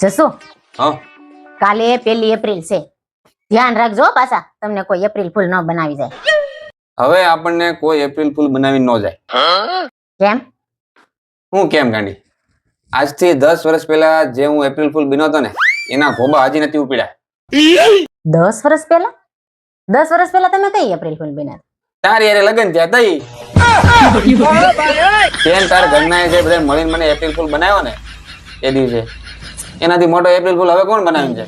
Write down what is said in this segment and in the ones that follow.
જસુ હા કાલે 1 એપ્રિલ છે, ધ્યાન રાખજો પાછા તમને કોઈ એપ્રિલ ફૂલ ન બનાવી જાય. હવે આપણને કોઈ એપ્રિલ ફૂલ બનાવી ન જાય. કેમ? હું કેમ ગાંડી? આજથી 10 વર્ષ પહેલા જે હું એપ્રિલ ફૂલ બન્યો હતો ને એના ગોબા હજી નથી ઉપડ્યા. 10 વર્ષ પહેલા? 10 વર્ષ પહેલા તમે કઈ એપ્રિલ ફૂલ બન્યા? તારી યારે લગન ત્યાં તઈ તેન તાર ઘરના જે બધા મળીને મને એપ્રિલ ફૂલ બનાવ્યો ને એ દિવસે, એનાથી મોટો એપ્રિલ ફૂલ હવે કોણ બનાવી છે?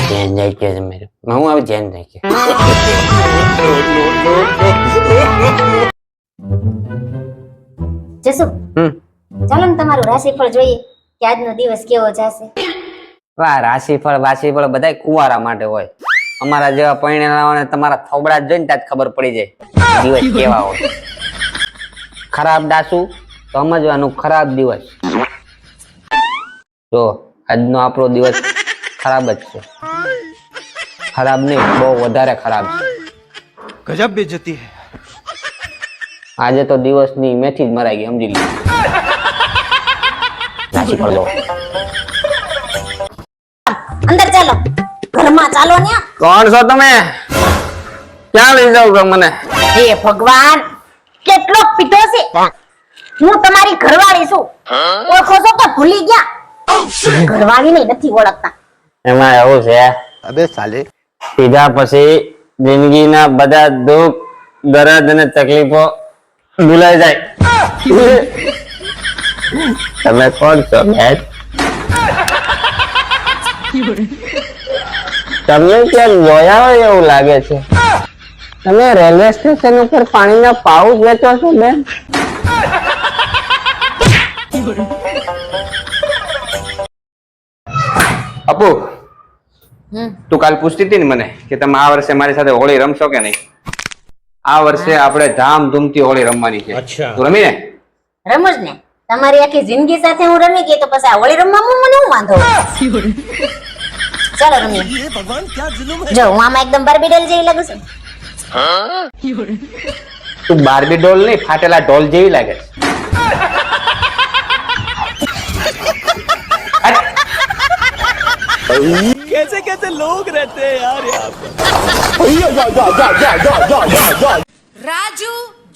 ચેન જાય કે મેરે હું હવે ચેન જાય કે જસુ ચાલો ને તમારું રાશિફળ જોઈએ કે આજનો દિવસ કેવો જશે. વાહ, રાશિફળ બધાય કુંવારા માટે હોય. અમારા જેવા પરિણામોને તમારા થોબડા જોઈને ત્યાં જ ખબર પડી જાય દિવસ કેવા હોય. ખરાબ દાસુ તો સમજવાનું ખરાબ દિવસ. જો આજનો આપણો દિવસ ખરાબ જ છે. ખરાબ નહીં, બહુ વધારે ખરાબ છે. ગજબ બેइज्जती है. આજે તો દિવસની મેથી જ મરાઈ ગઈ, સમજી લો. રાશિફળ લો. અંદર ચાલો, ઘરમાં ચાલો ને. કોણ છો તમે? ક્યાં લઈ જાવ છો મને? હે ભગવાન, કેટલો પીટો છે. હું તમારી ઘરવાળી છું, ઓળખો છો કે ભૂલી ગયા? ઘરવાળીને નથી ઓળખતા. એમાં એવું છે, अबे साले. સીધા પછી જિંદગીના બધા દુઃખ દર્દ અને તકલીફો ભૂલાઈ જાય. તમે કોણ છો? તમને ક્યાંક જોયા હોય એવું લાગે છે. તમે રેલવે સ્ટેશન ઉપર પાણીના પાઉચ વેચો છો બેન? અપુ, તું કાલ પૂછતી હતી ને મને કે તમે આ વર્ષે મારી સાથે હોળી રમશો કે નહીં? આ વર્ષે આપણે ધામધૂમથી હોળી રમવાની છે. તું રમી ને? રમુજ ને, તમારી આખી જિંદગી સાથે હું રમી ગઈ તો પછી આ હોળી રમવામાં મને હું વાંધો? ચાલો રમીએ. જો હું આમાં એકદમ બાર્બી ડોલ જેવી લાગુ છું. તું બાર્બી ડોલ નહીં, ફાટેલા ઢોલ જેવી લાગે છે. कैसे कैसे लोग रहते हैं यार यहाँ पे. રાજુ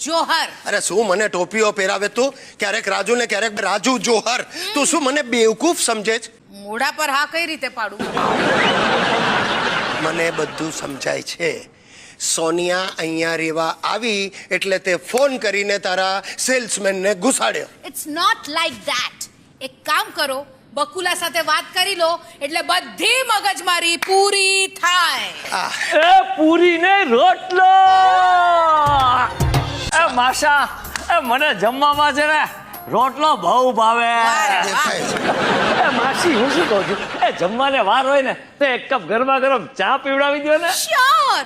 જોહર. અરે શું મને ટોપીઓ પહેરાવે તું? ક્યારેક રાજુ ને ક્યારેક રાજુ જોહર. તું શું મને બેવકૂફ સમજે છે? મોઢા પર હા કઈ રીતે પાડું? મને બધું સમજાય છે. સોનિયા અહીંયા રેવા આવી એટલે તે ફોન કરીને તારા સેલ્સમેન ને ઘુસાડ્યો. It's not like that. એક કામ કરો, બકુલા સાથે વાત કરી લો એટલે બધી મગજમારી પૂરી થાય. ए पूरी ने रोटलो. ए माशा, ए મને જમવામાં છે ને રોટલો બહુ ભાવે. દેખાય છે. એ માસી, હું શું કહું છું, એ જમવાને વાર હોય ને તો એક કપ ગરમા ગરમ ચા પીવડાવી દો ને. શ્યોર.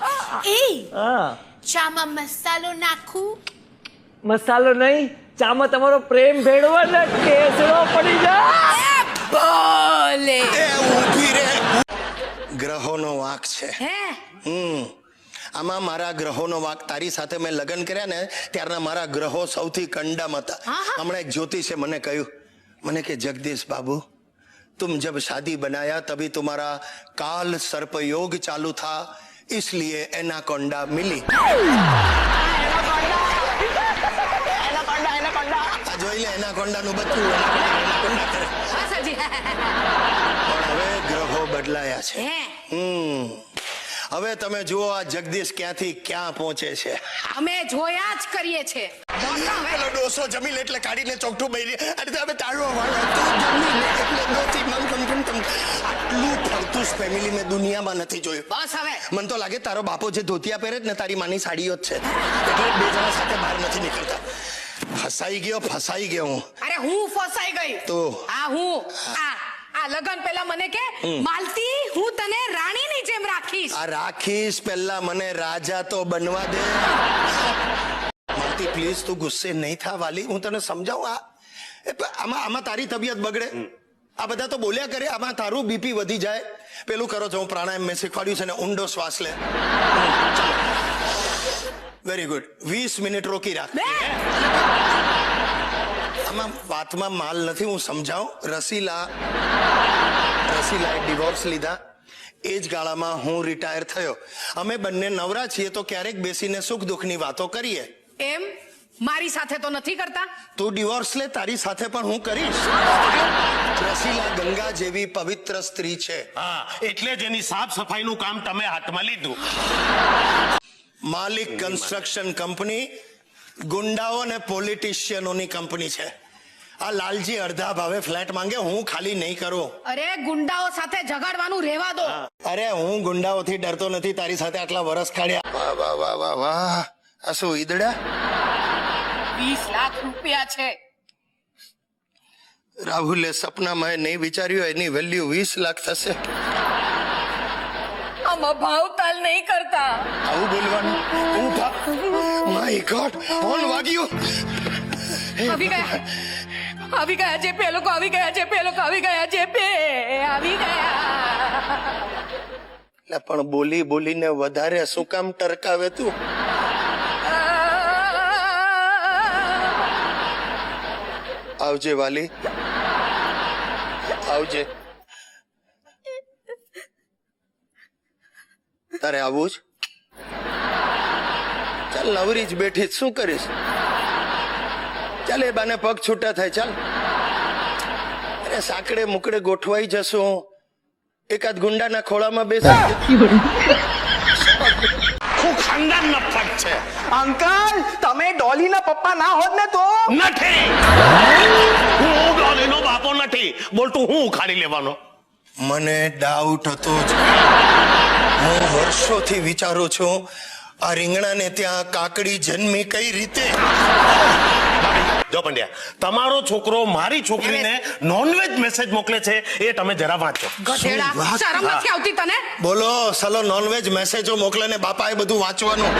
એ હા, ચામાં મસાલો નાખું? મસાલો નહીં, ચામાં તમારો પ્રેમ ભેળવો ને ટેસડો પડી જાય. બોલે. એ ઊભી રે. ગ્રહોનો વાંક છે. હે આમાં મારા ગ્રહોનો વાંક. તારી સાથે મેં લગ્ન કર્યા ને ત્યારના મારા ગ્રહો સૌથી કંડમ હતા. હમણાં એક જ્યોતિષે મને કહ્યું, મને કે જગદીશ બાબू, तुम जब शादी बनाया तभी तुम्हारा काल सर्प योग चालू था, इसलिए एनाकोंडा मिली. આ જોઈ લે, એનાકોંડા નું બચ્ચું એનાકોંડા કરે. હા સાજી. પણ હવે ગ્રહો બદલાયા છે. હે હવે તમે જુઓ આ જગદીશ ક્યાંથી ક્યાં પહોંચે છે. અમે જોયા જ કરીએ છે. પેલો ડોસો જમીલ એટલે કાઢીને ચોકઠું બૈરી અને હવે તાળો વાળો તું જમીલ એટલે ડોસી મમ તમ તમ આટલું ફરતું ફેમિલી મેં દુનિયામાં નથી જોયું. બસ હવે મને તો લાગે તારો બાપો જે ધોતિયા પહેરે જ ને તારી માની સાડીઓ જ છે, એટલે બે જણા સાથે બહાર નથી નીકળતા. ફસાઈ ગયો હું. અરે હું ફસાઈ ગઈ તો આ હું આ લગન પહેલા મને કે માલતી હું તને રાણીની જેમ રાખીશ. આ રાખીશ પહેલા મને રાજા તો બનવા દે. માલતી પ્લીઝ તું ગુસ્સે નહીં થા વાલી, હું તને સમજાવું. આમાં તારી તબિયત બગડે, આ બધા તો બોલ્યા કરે, આમાં તારું બીપી વધી જાય. પેલું કરો છો, હું પ્રાણાયામ મેં શીખવાડ્યું છે ને, ઊંડો શ્વાસ લે. Very good. 20 મિનિટ રોકી રાખ. આમાં વાતમાં માલ નથી, હું સમજાવું. રસીલાએ ડિવોર્સ લીધા, એ જ ગાળામાં હું રિટાયર થયો. અમે બંને નવરા છીએ તો ક્યારેક બેસીને સુખ દુઃખની વાતો કરીએ. એમ મારી સાથે તો નથી કરતા? તું ડિવોર્સ લે, તારી સાથે પણ હું કરીશ. રસીલા ગંગા જેવી પવિત્ર સ્ત્રી છે. હા, એટલે જ એની સાફ સફાઈનું કામ તમે હાથમાં લીધું. માલિક કન્સ્ટ્રક્શન કંપની ગુંડાઓ અને પોલિટિશિયનોની કંપની છે. આ લાલજી અડધા ભાવે ફ્લેટ માંગે, હું ખાલી નહીં કરું. અરે ગુંડાઓ સાથે જગાડવાનું રહેવા દો. અરે હું ગુંડાઓથી ડરતો નથી, તારી સાથે આટલા વરસ કાઢ્યા. વાહ વાહ વાહ વાહ વાહ, આ શું ઈદડા? 20 લાખ રૂપિયા છે. રાહુલે સપનામાં નહીં વિચાર્યું એની વેલ્યુ 20 લાખ થશે. આમાં ભાવતાલ નહીં કરતા. આવું બોલવાનું? માય ગોડ, ફોન વાગ્યો. આવી ગયા જેપી, એ લોકો આવી ગયા જેપી, એ લોકો આવી ગયા જેપી, આવી ગયા. લે પણ બોલી બોલીને વધારે શું કામ ટરકાવે તું? આવજે વાલી, આવજે. તારે આવું જ? ચાલ, નવરી જ બેઠી જ શું કરીશ? ચાલ, એ બાને પગ છૂટા થાય. ચાલ, અરે સાંકડે મુકડે ગોઠવાઈ જશું, એકાદ ગુંડાના ખોળામાં બેસી. આખું ખાનદાન નફટ છે. અંકલ તમે ડોલીના પપ્પા ના હોત ને તો નથી, હું ડોલીનો બાપો નથી. બોલ, તું હું ઉખાડી લેવાનો? મને ડાઉટ હતો જ. હું વર્ષોથી વિચારું છું આ રીંગણાને ત્યાં કાકડી જન્મી કઈ રીતે. જો પંડ્યા, તમારો છોકરો મારી છોકરીને નોનવેજ મેસેજ મોકલે છે, એ તમે જરા વાંચો. ગધેડા, શરમ નથી આવતી તને? બોલો, સલો નોનવેજ મેસેજો મોકલે ને બાપાએ બધું વાંચવાનું.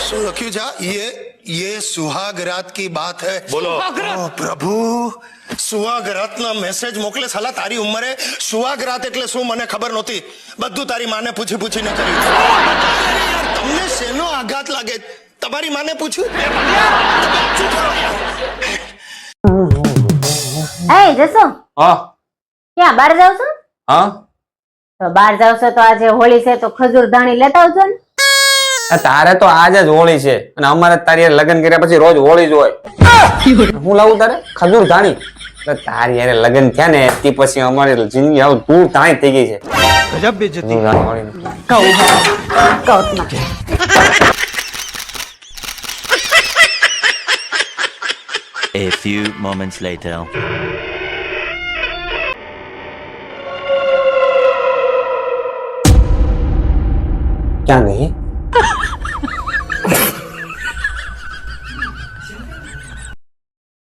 શું લખ્યું છે? ये सुहाग रात की बात है. બોલો. ઓ પ્રભુ, સુહાગ રાતના મેસેજ મોકલે. સાલા તારી ઉંમરે સુહાગ રાત એટલે શું મને ખબર નહોતી. બધું તારી માને પૂછી પૂછીને કર્યું. તમને શેનો આઘાત લાગે? તમારી માને પૂછ્યું? ચૂપ રહો યાર. એ જશો હા ક્યાં બહાર જાવ છો? હા, તો બહાર જાવ છો તો આજે હોળી છે તો ખજૂર ધાણી લેતા આવજો ને. તારે તો આજે જ હોળી છે અને અમારે તારી હારે લગ્ન કર્યા પછી રોજ હોળી જ હોય. હું લાવું તારે ખજૂર ધાણી? તારી હારે લગ્ન થયા ને તે પછી અમારી જિંદગી આવું ધૂળ ધાણી થઈ ગઈ છે. ગજબ બેજતી કૌતમાં A few moments later. ક્યાં ગઈ?